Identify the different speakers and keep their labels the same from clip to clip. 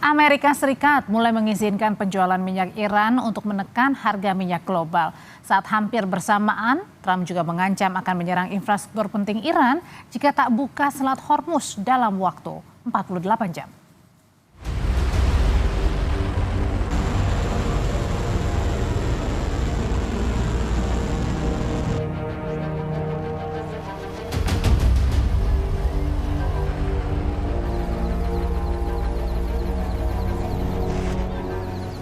Speaker 1: Amerika Serikat mulai mengizinkan penjualan minyak Iran untuk menekan harga minyak global. Saat hampir bersamaan, Trump juga mengancam akan menyerang infrastruktur penting Iran jika tak buka Selat Hormuz dalam waktu 48 jam.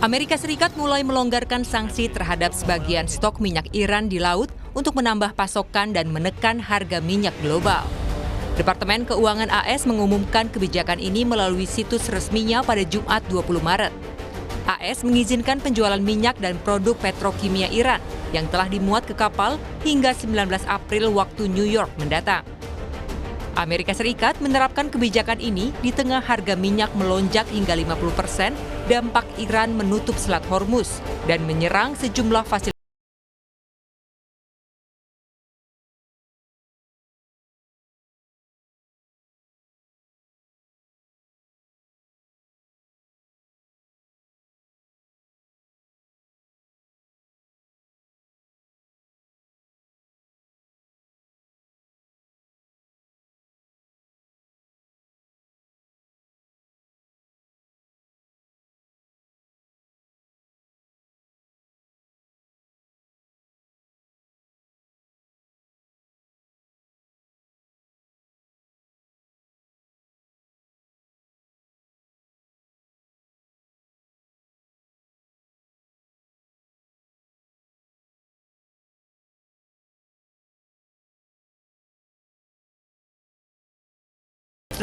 Speaker 2: Amerika Serikat mulai melonggarkan sanksi terhadap sebagian stok minyak Iran di laut untuk menambah pasokan dan menekan harga minyak global. Departemen Keuangan AS mengumumkan kebijakan ini melalui situs resminya pada Jumat 20 Maret. AS mengizinkan penjualan minyak dan produk petrokimia Iran yang telah dimuat ke kapal hingga 19 April waktu New York mendatang. Amerika Serikat menerapkan kebijakan ini di tengah harga minyak melonjak hingga 50%, dampak Iran menutup Selat Hormuz dan menyerang sejumlah fasilitas.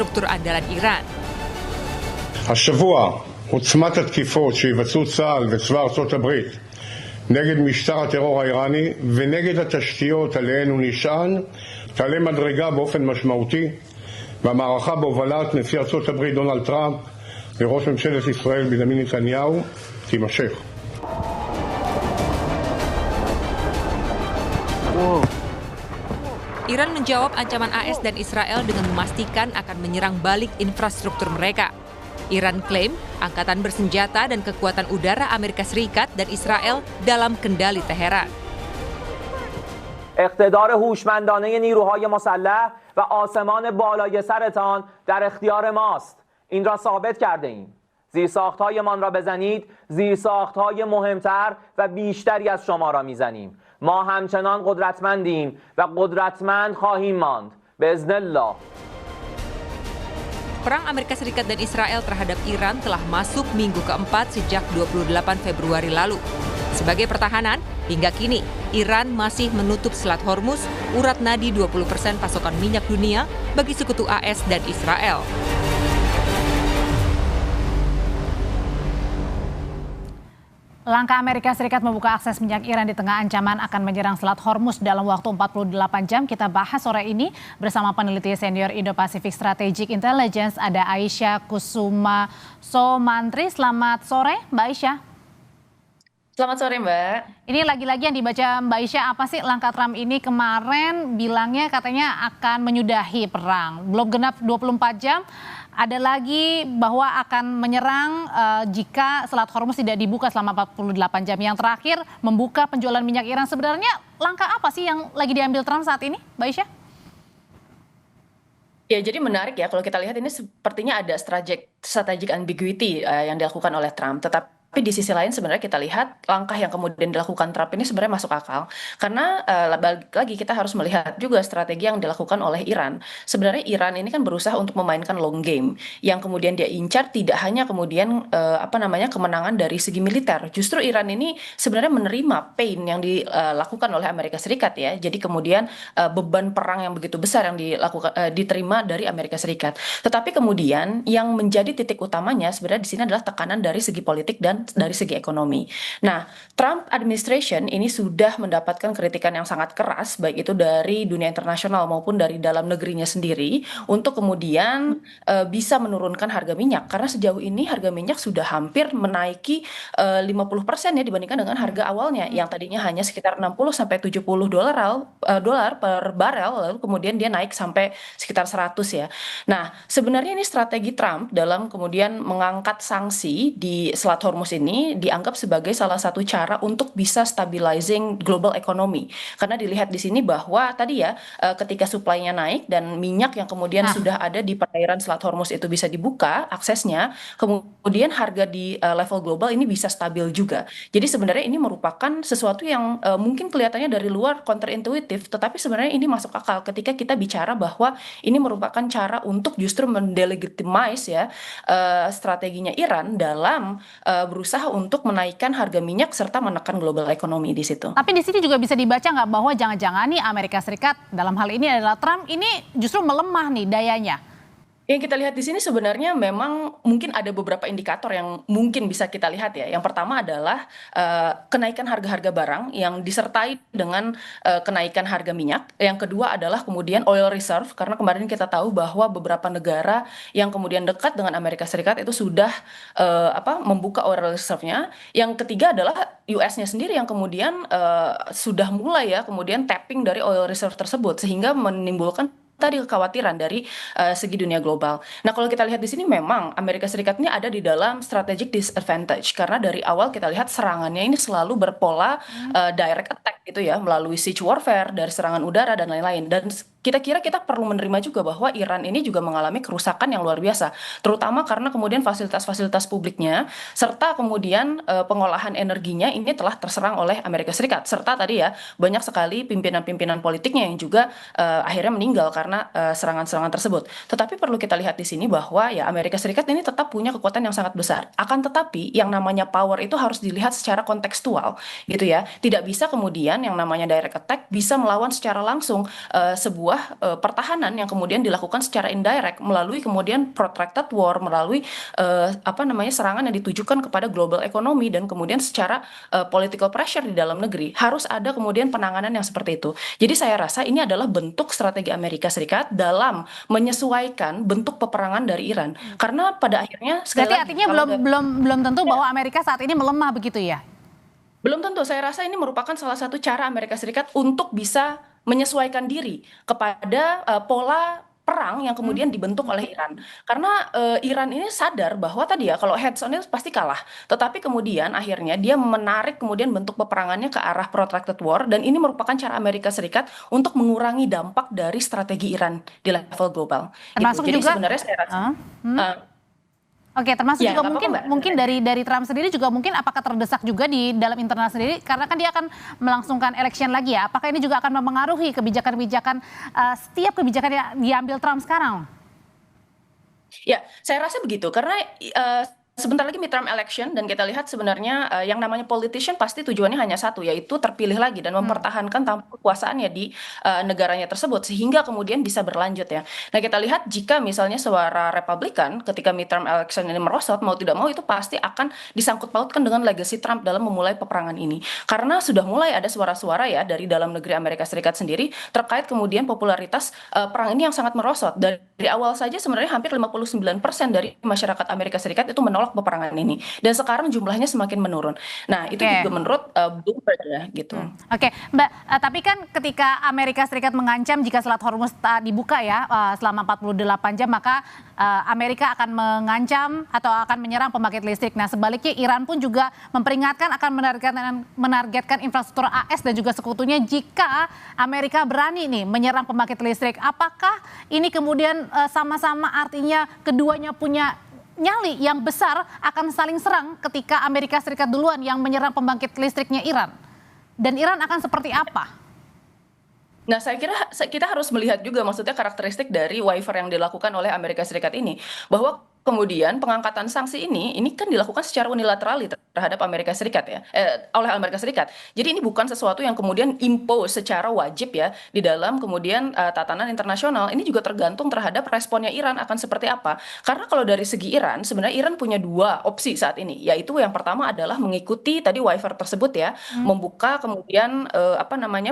Speaker 2: struktur andalan Iran.
Speaker 3: השבוע עוצמת התקיפות שיבצעו צה"ל וצבא ארצות הברית נגד משטר הטרור האיראני ונגד התשתיות עליהן הוא נשען תעלה מדרגה באופן משמעותי, והמערכה בהובלת נשיא ארצות הברית דונלד טראמפ וראש ממשלת ישראל בנימין נתניהו תימשך.
Speaker 2: Iran menjawab ancaman AS dan Israel dengan memastikan akan menyerang balik infrastruktur mereka. Iran klaim angkatan bersenjata dan kekuatan udara Amerika Serikat dan Israel dalam kendali Teheran.
Speaker 4: اقتدار هوشمندانه نیروهای مسلح و آسمان بالای سرتان در اختیار ماست. این را ثابت کرده ایم. زیرساخت‌هایمان را بزنید، زیرساخت‌های مهمتر و بیشتری از شما را میزنیم. ما همچنان قدرتمندیم و قدرتمند خواهیم ماند. باذن الله.
Speaker 2: Perang Amerika Serikat dan Israel terhadap Iran telah masuk minggu keempat sejak 28 Februari lalu. Sebagai pertahanan, hingga kini Iran masih menutup Selat Hormuz, urat nadi 20% pasokan minyak dunia bagi sekutu AS dan Israel.
Speaker 1: Langkah Amerika Serikat membuka akses minyak Iran di tengah ancaman akan menyerang Selat Hormuz dalam waktu 48 jam. Kita bahas sore ini bersama peneliti senior Indo-Pacific Strategic Intelligence, ada Aisyah Kusuma Somantri. Selamat sore, Mbak Aisyah.
Speaker 5: Selamat sore, Mbak.
Speaker 1: Ini lagi-lagi yang dibaca Mbak Aisyah, apa sih langkah Trump ini? Kemarin bilangnya katanya akan menyudahi perang. Belum genap 24 jam. Ada lagi bahwa akan menyerang jika Selat Hormuz tidak dibuka selama 48 jam. Yang terakhir membuka penjualan minyak Iran. Sebenarnya langkah apa sih yang lagi diambil Trump saat ini, Mbak Aisyah?
Speaker 5: Ya, jadi menarik ya kalau kita lihat ini sepertinya ada strategic ambiguity yang dilakukan oleh Trump. Tapi di sisi lain sebenarnya kita lihat langkah yang kemudian dilakukan Trump ini sebenarnya masuk akal. Karena balik lagi kita harus melihat juga strategi yang dilakukan oleh Iran. Sebenarnya Iran ini kan berusaha untuk memainkan long game. Yang kemudian dia incar tidak hanya kemudian kemenangan dari segi militer. Justru Iran ini sebenarnya menerima pain yang dilakukan oleh Amerika Serikat ya. Jadi kemudian beban perang yang begitu besar yang diterima dari Amerika Serikat. Tetapi kemudian yang menjadi titik utamanya sebenarnya di sini adalah tekanan dari segi politik dan dan dari segi ekonomi. Nah, Trump administration ini sudah mendapatkan kritikan yang sangat keras, baik itu dari dunia internasional maupun dari dalam negerinya sendiri, untuk kemudian bisa menurunkan harga minyak. Karena sejauh ini harga minyak sudah hampir menaiki 50% ya dibandingkan dengan harga awalnya, yang tadinya hanya sekitar 60 sampai 70 dolar per barel, lalu kemudian dia naik sampai sekitar 100 ya. Nah, sebenarnya ini strategi Trump dalam kemudian mengangkat sanksi di Selat Hormuz ini dianggap sebagai salah satu cara untuk bisa stabilizing global economy. Karena dilihat di sini bahwa tadi ya ketika supply-nya naik dan minyak yang kemudian sudah ada di perairan Selat Hormuz itu bisa dibuka aksesnya, kemudian harga di level global ini bisa stabil juga. Jadi sebenarnya ini merupakan sesuatu yang mungkin kelihatannya dari luar counterintuitif, tetapi sebenarnya ini masuk akal ketika kita bicara bahwa ini merupakan cara untuk justru mendelegitimize ya strateginya Iran dalam berusaha untuk menaikkan harga minyak serta menekan global ekonomi di situ.
Speaker 1: Tapi di sini juga bisa dibaca nggak bahwa jangan-jangan nih Amerika Serikat dalam hal ini adalah Trump ini justru melemah nih dayanya?
Speaker 5: Yang kita lihat di sini sebenarnya memang mungkin ada beberapa indikator yang mungkin bisa kita lihat ya. Yang pertama adalah kenaikan harga-harga barang yang disertai dengan kenaikan harga minyak. Yang kedua adalah kemudian oil reserve, karena kemarin kita tahu bahwa beberapa negara yang kemudian dekat dengan Amerika Serikat itu sudah membuka oil reserve-nya. Yang ketiga adalah US-nya sendiri yang kemudian sudah mulai ya kemudian tapping dari oil reserve tersebut, sehingga menimbulkan tadi kekhawatiran dari segi dunia global. Nah, kalau kita lihat di sini memang Amerika Serikat ini ada di dalam strategic disadvantage, karena dari awal kita lihat serangannya ini selalu berpola direct attack gitu ya, melalui siege warfare, dari serangan udara dan lain-lain. Dan kita perlu menerima juga bahwa Iran ini juga mengalami kerusakan yang luar biasa, terutama karena kemudian fasilitas-fasilitas publiknya serta kemudian pengolahan energinya ini telah terserang oleh Amerika Serikat, serta tadi ya banyak sekali pimpinan-pimpinan politiknya yang juga akhirnya meninggal karena serangan-serangan tersebut. Tetapi perlu kita lihat di sini bahwa ya Amerika Serikat ini tetap punya kekuatan yang sangat besar. Akan tetapi yang namanya power itu harus dilihat secara kontekstual gitu ya. Tidak bisa kemudian yang namanya direct attack bisa melawan secara langsung sebuah pertahanan yang kemudian dilakukan secara indirect melalui kemudian protracted war, melalui serangan yang ditujukan kepada global ekonomi dan kemudian secara political pressure di dalam negeri. Harus ada kemudian penanganan yang seperti itu. Jadi saya rasa ini adalah bentuk strategi Amerika Serikat dalam menyesuaikan bentuk peperangan dari Iran. Karena pada akhirnya
Speaker 1: berarti artinya belum tentu bahwa Amerika saat ini melemah begitu ya?
Speaker 5: Belum tentu. Saya rasa ini merupakan salah satu cara Amerika Serikat untuk bisa menyesuaikan diri kepada pola perang yang kemudian dibentuk oleh Iran. Karena Iran ini sadar bahwa tadi ya kalau heads on itu pasti kalah. Tetapi kemudian akhirnya dia menarik kemudian bentuk peperangannya ke arah protracted war, dan ini merupakan cara Amerika Serikat untuk mengurangi dampak dari strategi Iran di level global.
Speaker 1: Termasuk
Speaker 5: Jadi
Speaker 1: juga
Speaker 5: sebenarnya saya rasa
Speaker 1: Oke, termasuk
Speaker 5: ya,
Speaker 1: juga mungkin dari Trump sendiri juga mungkin apakah terdesak juga di dalam internal sendiri karena kan dia akan melangsungkan election lagi ya. Apakah ini juga akan mempengaruhi kebijakan-kebijakan setiap kebijakan yang diambil Trump sekarang?
Speaker 5: Ya, saya rasa begitu karena sebentar lagi midterm election dan kita lihat sebenarnya yang namanya politician pasti tujuannya hanya satu, yaitu terpilih lagi dan mempertahankan tampuk kekuasaannya di negaranya tersebut sehingga kemudian bisa berlanjut ya. Nah, kita lihat jika misalnya suara Republikan ketika midterm election ini merosot, mau tidak mau itu pasti akan disangkut pautkan dengan legacy Trump dalam memulai peperangan ini. Karena sudah mulai ada suara-suara ya dari dalam negeri Amerika Serikat sendiri terkait kemudian popularitas perang ini yang sangat merosot. Dari awal saja sebenarnya hampir 59% dari masyarakat Amerika Serikat itu menolak peperangan ini, dan sekarang jumlahnya semakin menurun. Nah, itu juga menurut Bloomberg ya gitu.
Speaker 1: Oke, Mbak, tapi kan ketika Amerika Serikat mengancam jika Selat Hormuz tak dibuka ya selama 48 jam, maka Amerika akan mengancam atau akan menyerang pembangkit listrik. Nah, sebaliknya Iran pun juga memperingatkan akan menargetkan infrastruktur AS dan juga sekutunya jika Amerika berani nih menyerang pembangkit listrik. Apakah ini kemudian sama-sama artinya keduanya punya nyali yang besar akan saling serang ketika Amerika Serikat duluan yang menyerang pembangkit listriknya Iran? Dan Iran akan seperti apa?
Speaker 5: Nah, saya kira kita harus melihat juga maksudnya karakteristik dari waiver yang dilakukan oleh Amerika Serikat ini, bahwa kemudian pengangkatan sanksi ini kan dilakukan secara unilateral terhadap Amerika Serikat ya, oleh Amerika Serikat. Jadi ini bukan sesuatu yang kemudian impose secara wajib ya di dalam kemudian tatanan internasional. Ini juga tergantung terhadap responnya Iran akan seperti apa. Karena kalau dari segi Iran, sebenarnya Iran punya dua opsi saat ini, yaitu yang pertama adalah mengikuti tadi waiver tersebut ya, membuka kemudian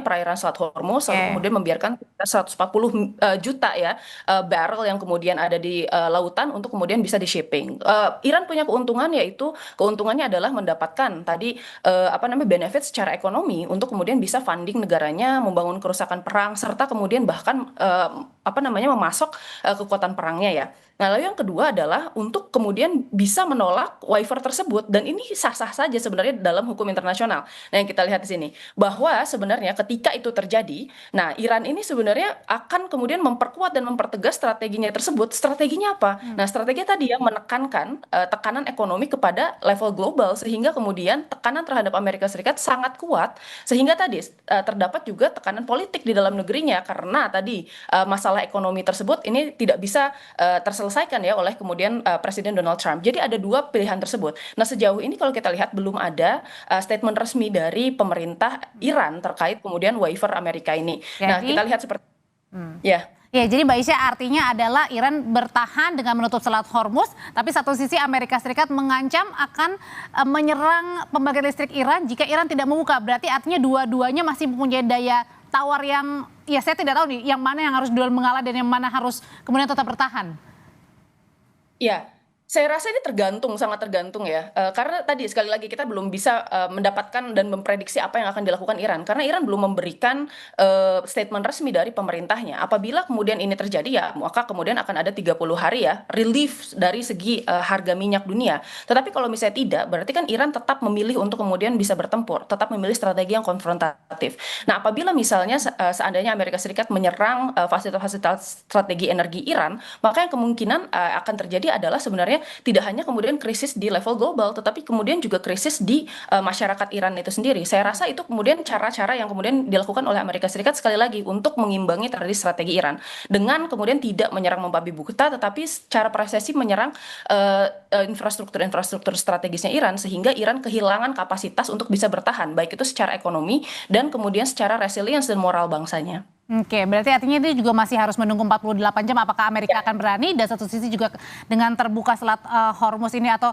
Speaker 5: perairan Selat Hormuz, lalu kemudian membiarkan 140 juta ya barrel yang kemudian ada di lautan untuk kemudian bisa di-shipping. Iran punya keuntungan, yaitu keuntungannya adalah mendapatkan tadi benefit secara ekonomi untuk kemudian bisa funding negaranya, membangun kerusakan perang, serta kemudian bahkan memasok kekuatan perangnya ya. Nah, lalu yang kedua adalah untuk kemudian bisa menolak waiver tersebut, dan ini sah-sah saja sebenarnya dalam hukum internasional. Nah, yang kita lihat di sini bahwa sebenarnya ketika itu terjadi, nah Iran ini sebenarnya akan kemudian memperkuat dan mempertegas strateginya tersebut. Strateginya apa? Nah, strategi tadi yang menekankan tekanan ekonomi kepada level global, sehingga kemudian tekanan terhadap Amerika Serikat sangat kuat, sehingga tadi terdapat juga tekanan politik di dalam negerinya, karena tadi masalah ekonomi tersebut ini tidak bisa terselesaikan ya oleh kemudian Presiden Donald Trump. Jadi ada dua pilihan tersebut. Nah, sejauh ini kalau kita lihat belum ada statement resmi dari pemerintah Iran terkait kemudian waiver Amerika ini. Nah, kita lihat seperti ya.
Speaker 1: Ya, jadi Mbak Isya, artinya adalah Iran bertahan dengan menutup Selat Hormuz, tapi satu sisi Amerika Serikat mengancam akan menyerang pembangkit listrik Iran jika Iran tidak membuka. Berarti artinya dua-duanya masih mempunyai daya tawar yang, ya saya tidak tahu nih, yang mana yang harus duluan mengalah dan yang mana harus kemudian tetap bertahan.
Speaker 5: Ya, saya rasa ini sangat tergantung ya. Karena tadi sekali lagi kita belum bisa mendapatkan dan memprediksi apa yang akan dilakukan Iran. Karena Iran belum memberikan statement resmi dari pemerintahnya. Apabila kemudian ini terjadi ya, maka kemudian akan ada 30 hari ya relief dari segi harga minyak dunia. Tetapi kalau misalnya tidak, berarti kan Iran tetap memilih untuk kemudian bisa bertempur, tetap memilih strategi yang konfrontatif. Nah, apabila misalnya seandainya Amerika Serikat menyerang fasilitas strategi energi Iran, maka yang kemungkinan akan terjadi adalah sebenarnya tidak hanya kemudian krisis di level global, tetapi kemudian juga krisis di masyarakat Iran itu sendiri. Saya rasa itu kemudian cara-cara yang kemudian dilakukan oleh Amerika Serikat sekali lagi untuk mengimbangi tadi strategi Iran dengan kemudian tidak menyerang membabi buta, tetapi secara prosesi menyerang infrastruktur strategisnya Iran, sehingga Iran kehilangan kapasitas untuk bisa bertahan, baik itu secara ekonomi dan kemudian secara resilience dan moral bangsanya.
Speaker 1: Oke, berarti artinya itu juga masih harus menunggu 48 jam apakah Amerika akan berani, dan satu sisi juga dengan terbuka Selat Hormuz ini atau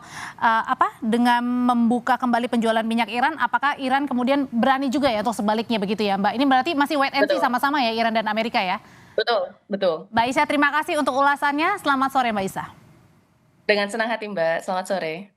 Speaker 1: dengan membuka kembali penjualan minyak Iran, apakah Iran kemudian berani juga ya untuk sebaliknya begitu ya Mbak? Ini berarti masih wait and see sama-sama ya Iran dan Amerika ya?
Speaker 5: Betul.
Speaker 1: Mbak Isya, terima kasih untuk ulasannya. Selamat sore Mbak Isya.
Speaker 5: Dengan senang hati Mbak, selamat sore.